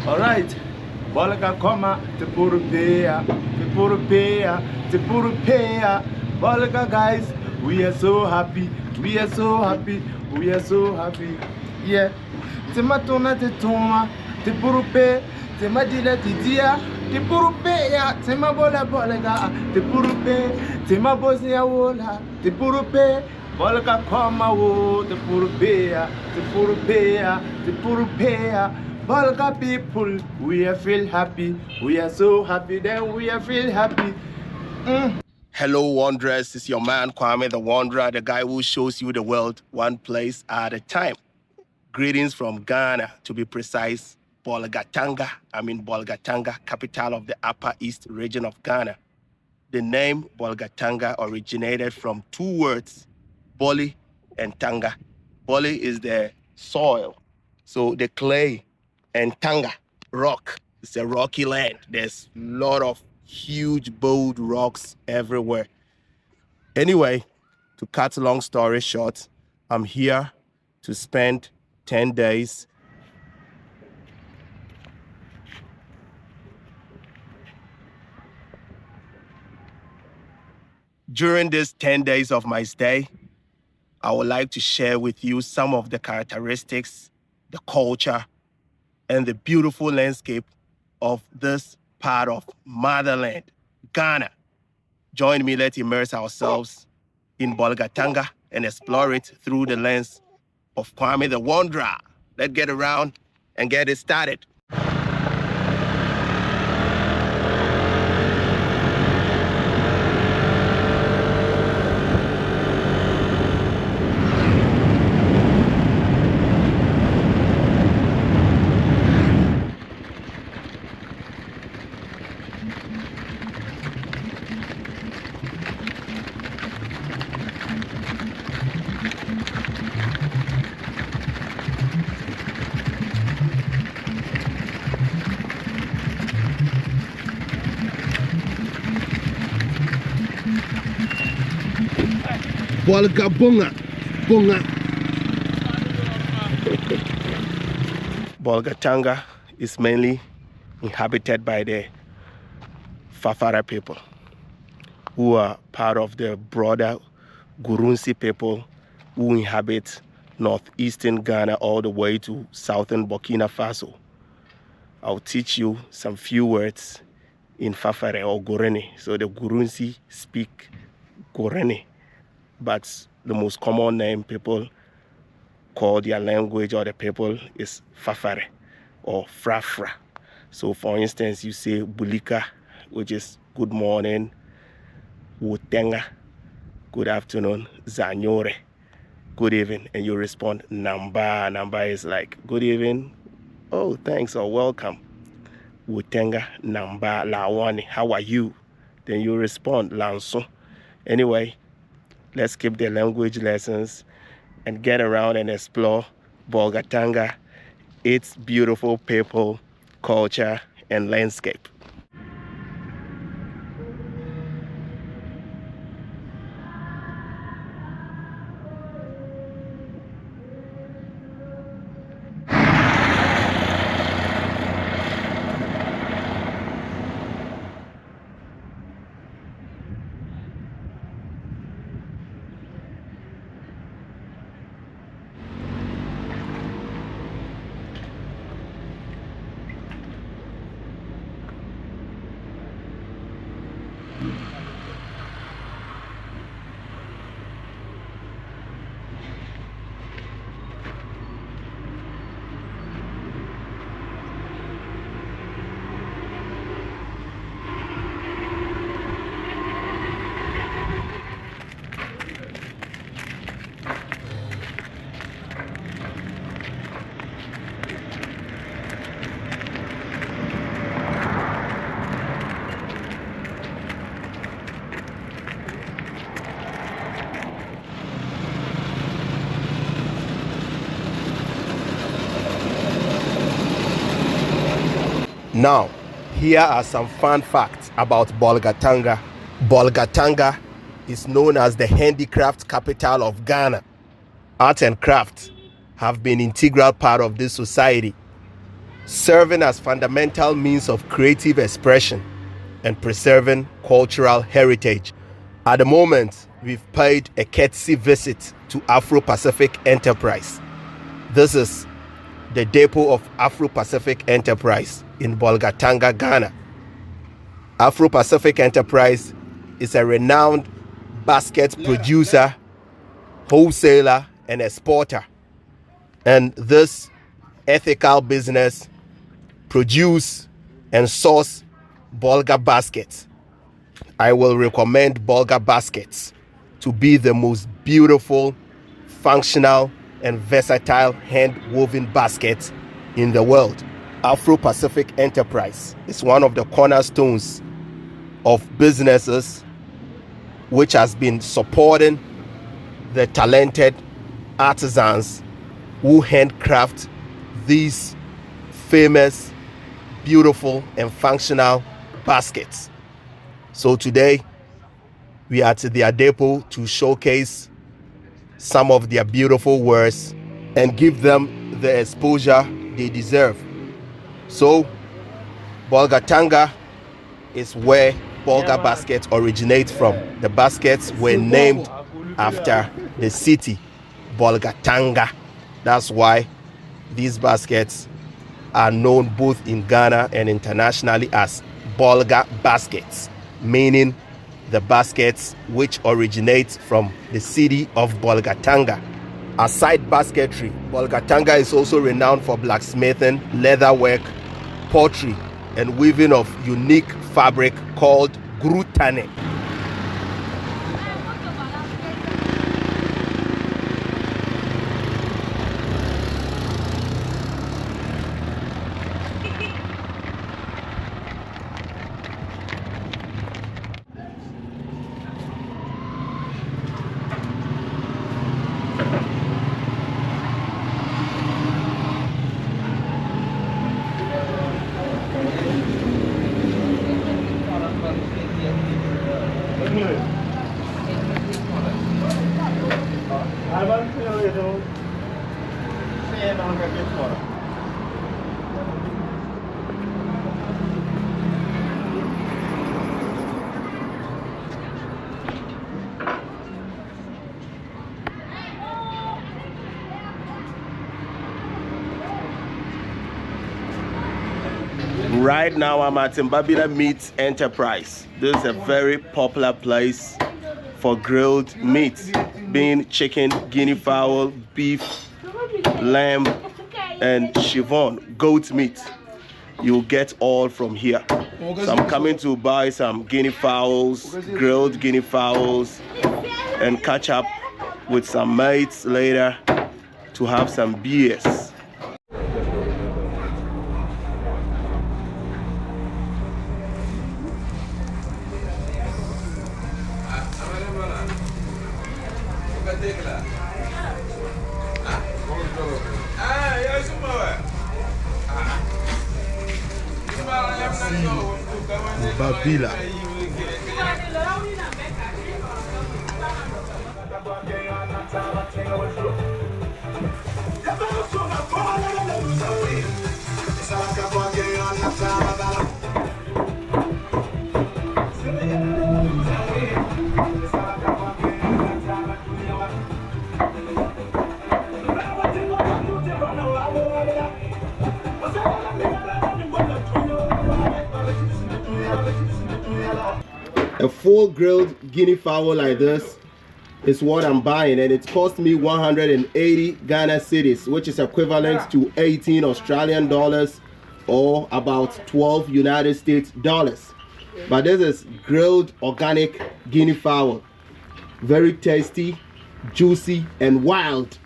Alright. Bolga koma te purupea, te purupea, te purupea. Bolga guys, we are so happy, we are so happy, we are so happy. Yeah. Te matona te toma, te purupe, te madila te dia, te purupea, te mabola bolga, te purupe, te mabosnia wola, te purupe. Bolga koma wo, te purupea, te purupea, te purupea. Bolga people, we are feel happy. We are so happy, then we are feel happy. Hello, Wanderers. It's your man, Kwame the Wanderer, the guy who shows you the world one place at a time. Greetings from Ghana, to be precise, Bolgatanga. I'm in Bolgatanga, capital of the Upper East region of Ghana. The name Bolgatanga originated from two words, Boli and Tanga. Boli is the soil, so the clay, and Tanga, rock. It's a rocky land. There's a lot of huge, bold rocks everywhere. Anyway, to cut a long story short, I'm here to spend 10 days During these 10 days of my stay, I would like to share with you some of the characteristics, the culture, and the beautiful landscape of this part of motherland, Ghana. Join me, let's immerse ourselves in Bolgatanga and explore it through the lens of Kwame the Wanderer. Let's get around and get it started. Bolga Bunga. Bolgatanga is mainly inhabited by the Frafra people, who are part of the broader Gurunsi people who inhabit northeastern Ghana all the way to southern Burkina Faso. I'll teach you some few words in Frafra or Gurene. So the Gurunsi speak Gurene, but the most common name people call their language or the people is Frafra or Frafra. So for instance, you say Bulika, which is good morning, Wotenga, good afternoon, Zanyore, good evening, and you respond Namba. Namba is like good evening, oh thanks or welcome. Wotenga, Namba, Lawani, how are you? Then you respond Lanso. Anyway, let's keep the language lessons and get around and explore Bolgatanga, its beautiful people, culture, and landscape. Now, here are some fun facts about Bolgatanga. Bolgatanga is known as the handicraft capital of Ghana. Art and craft have been an integral part of this society. serving as fundamental means of creative expression and preserving cultural heritage. At the moment, we've paid a courtesy visit to Afropacific Enterprise. This is the depot of Afropacific Enterprise in Bolgatanga, Ghana. Afropacific Enterprise is a renowned basket producer, wholesaler, and exporter. And this ethical business produce and source Bolga Baskets. I will recommend Bolga Baskets to be the most beautiful, functional, and versatile hand-woven baskets in the world. Afro-Pacific Enterprise is one of the cornerstones of businesses which has been supporting the talented artisans who handcraft these famous, beautiful, and functional baskets. So today we are at their depot to showcase some of their beautiful wares and give them the exposure they deserve. So Bolgatanga is where Bolga Baskets originate from. The baskets were named after the city Bolgatanga. That's why these baskets are known both in Ghana and internationally as Bolga Baskets, meaning the baskets which originate from the city of Bolgatanga. Aside basketry, Bolgatanga is also renowned for blacksmithing, leatherwork, pottery, and weaving of unique fabric called Gurunsi. Right now I'm at Mbabira Meat Enterprise. This is a very popular place for grilled meat, being chicken, guinea fowl, beef, lamb, and chiffon, goat meat. You'll get all from here. So I'm coming to buy some guinea fowls, grilled guinea fowls, and catch up with some mates later to have some beers. Babila. A full grilled guinea fowl like this is what I'm buying, and it cost me 180 Ghana cedis, which is equivalent to 18 Australian dollars or about 12 United States dollars. But this is grilled organic guinea fowl, very tasty, juicy, and wild.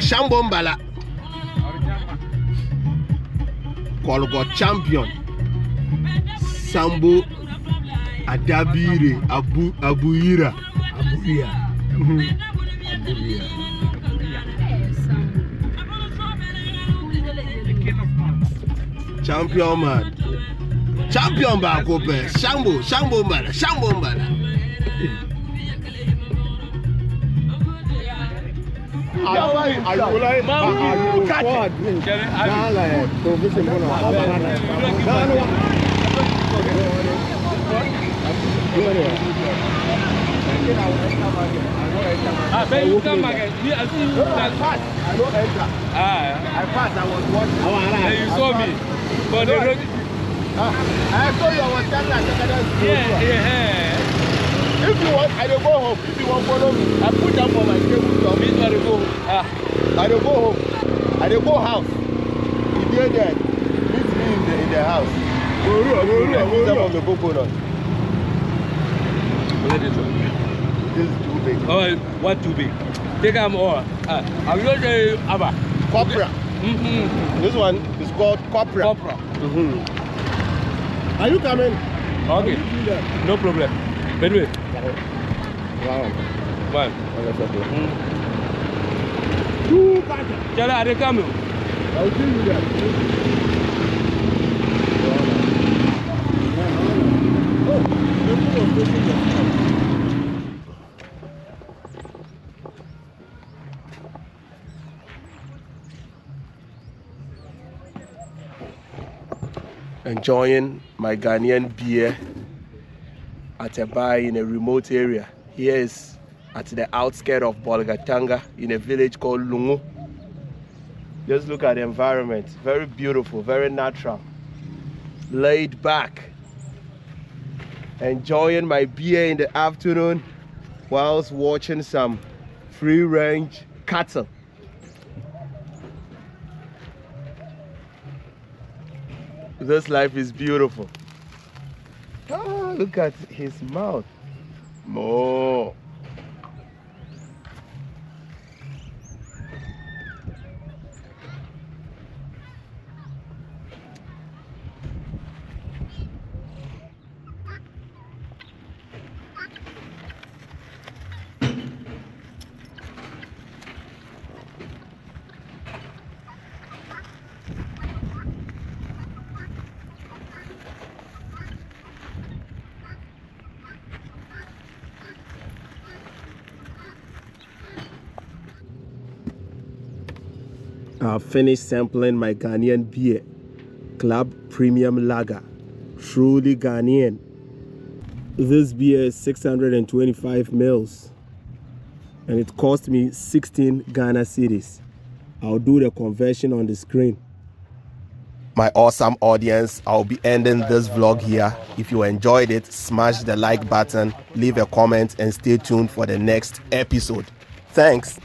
Shambombala Kolgo champion Sambo Adabire Abuira Champion man. Champion back open. Shambo man. You come again. I see you. I don't enter. I passed. I was watching. You saw me. But the road. I saw you. I was standing at yeah. If you want, I don't go home. If you want to follow me, I put down for my table. Me to go. I don't go home. I don't go house. If you're there, meet me in the house. Go on the coconut. This is too big. Oh, what too big? Take them all. I'm going to Abba. Copra. This one is called Copra. Are you coming? Okay. No problem. By the way. Wow. One. Tell her they coming. I'll see you there. Enjoying my Ghanaian beer at a bar in a remote area. Here is at the outskirts of Bolgatanga in a village called Lungu. Just look at the environment. Very beautiful, very natural. Laid back. Enjoying my beer in the afternoon whilst watching some free-range cattle. This life is beautiful. Ah, look at his mouth. More. I've finished sampling my Ghanaian beer, Club Premium Lager, truly Ghanaian. This beer is 625 mils and it cost me 16 Ghana cedis. I'll do the conversion on the screen. My awesome audience, I'll be ending this vlog here. If you enjoyed it, smash the like button, leave a comment and stay tuned for the next episode. Thanks.